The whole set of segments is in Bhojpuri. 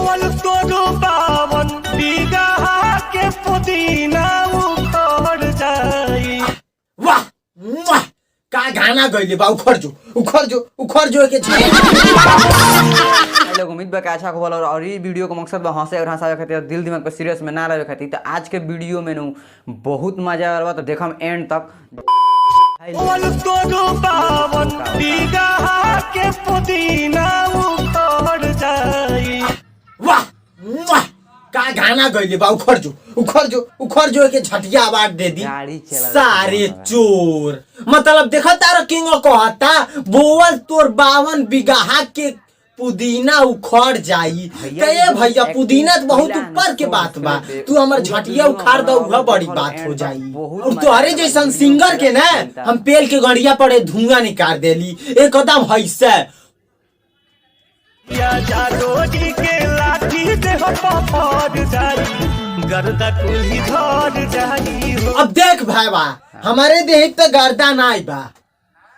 बोल तोरो बावन बीघा के पुदीना उखड़ जाई। वाह वाह का गाना गइले बा। उखड़ जो के लोग उम्मीद बा कि अच्छा होल और ये वीडियो का मकसद बा हंसे और हंसावे खातिर दिल दिमाग पे सीरियस में ना रहे खातिर। तो आज के वीडियो में बहुत मजा आ रहा तो देखम एंड तक। बोल तोरो बावन बीघा के पुदीना उखड़ जाई। वाह वाह का गाना गइले बा। उखड़ जो के झटिया आवाज दे दी। सारे चोर मतलब देखा तारा किंग कहता बोल तोर 52 बीघा के पुदीना उखड़ जाई। कहे भैया पुदीना तो बहुत ऊपर के बात बा, तू हमर झटिया उखाड़ दो वह बड़ी बात हो जाई। और तोहरे जैसन सिंगर के ना हम पेल के गड़िया पड़े धुआं निकाल देली एकदम हैसे। या जादोजी के लाठी देह पफड़ जाई, गर्दा कुल्ही झड़ जाई हो। अब देख भाईवा हमारे देह तो गर्दा नाई बा,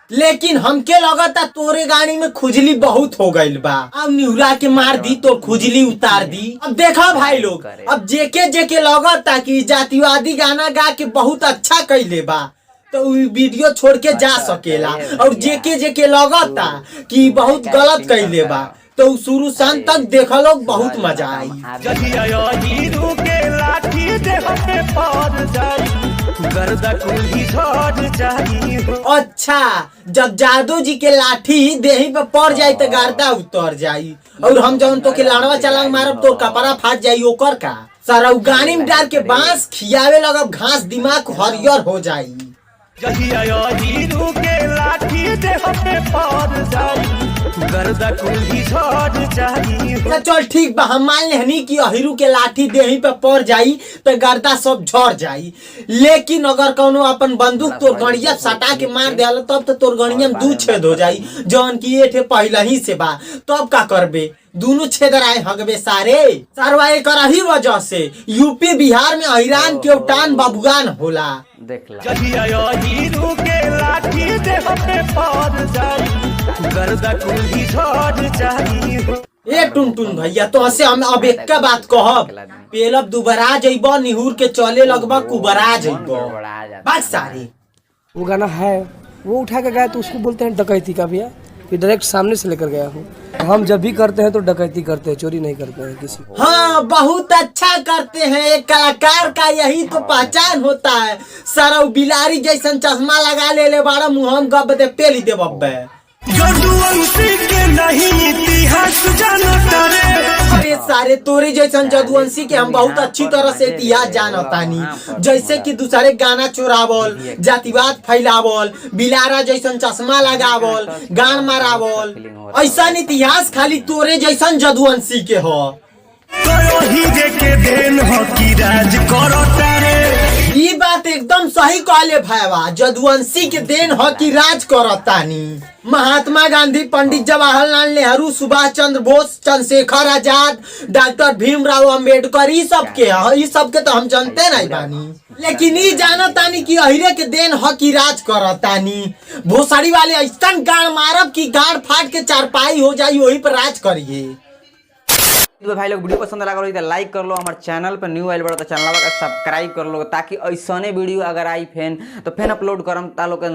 लेकिन हमके लगता तोरे गाड़ी में खुजली बहुत हो गईल बा। अब निहुरा के मार दी तो खुजली उतार दी। अब देखा भाई लोग, अब जेके लगता कि जातिवादी गाना गा के बहुत अच्छा कइले बा तो वीडियो छोड़ के जा सकेला। और जेके लगता कि बहुत गलत कइले बा तो शुरू शाम तक देखा लोग बहुत मजा आई। हीरो के लाठी देह पे पड़ जाई, गर्दा कुल्ही झड़ जाई हो। अच्छा जब जादू जी के लाठी देही पे पड़ जाई तो गर्दा उतर जाई और हम जौन तो के लाड़वा चलांग मारब तो कपड़ा फाट जाई ओकर का। सारा गानी में डाल के बांस खियावे लगब घास दिमाग हरियर हो जाई। हीरो के लाठी देह पे पड़ जाई, गर्दा कुल्ही झड़ जाई हो। चल ठीक बा हम मान लेहनी कि हीरो के लाठी देही पे पड़ जाई तो गर्दा सब झड़ जाई। लेकिन अगर कोनो अपन बंदूक तोर गड़िया सटा के मार देला तब तो तोर गड़िया में 2 छेद हो जाई जौन की ये थे पहले ही से बा। तब का करबे दोनों छेद आए हगबे सारे सरवाए कर ही वजह से यूपी बिहार में अहिरान के उठान बाबुगान होला। देख ला हीरो के लाठी देह पे पड़ जाई, गर्दा कुल्ही झड़ जाई हो। ए टुनटुन भैया तो हसे हम अब एक का बात कहब पेलब दुबरा जइबो निहुर के चले लगबा कुबरा जइबो बात सारी। वो गाना है वो उठा के गाया तो उसको बोलते हैं डकैती का भैया। ये डायरेक्ट सामने से लेकर गया हूँ। हम जब भी करते हैं तो डकैती करते हैं, चोरी नहीं करते हैं किसी को। हाँ बहुत अच्छा करते हैं। एक कलाकार का यही तो पहचान होता है। सारा बिलारी जैसन चश्मा लगा ले बाड़ा मुँह गब दे पेली दे बब्बे जदुवंशी के नहीं इतिहास जानता रे। अरे सारे तोरे जैसन जदुवंशी के हम बहुत अच्छी तरह से इतिहास जानतानी। जैसे कि दूसरे गाना चोरावल, जातिवाद फैलावल, बिलारा जैसन चश्मा लगावल, गान मारावल, ऐसा इतिहास खाली तोरे जैसन जदुवंशी के हो। के देन हो कि राज करता रे। ये बात एकदम सही कहले भाईवा, जदुवंशी के देन हो कि राज करतानी। महात्मा गांधी, पंडित जवाहरलाल नेहरू, सुभाष चंद्र बोस, चंद्रशेखर आजाद, डॉक्टर भीमराव अंबेडकर ई सब के तो हम जानते नहीं बानी। लेकिन ये जानतानी कि अहिरे के देन हो कि राज करतानी। भोसड़ी वाले ऐसा गाड़ मारब कि गाड़ फाट के चारपाई हो जाई वही पर राज करिए। तो भाई लोग वीडियो पसंद लगा तो लाइक कर लो। हमारे चैनल पर न्यू आइल बड़ा तो चैनल का सब्सक्राइब कर लो ताकि ऐसा वीडियो अगर आई फैन तो फैन अपलोड करम तालो के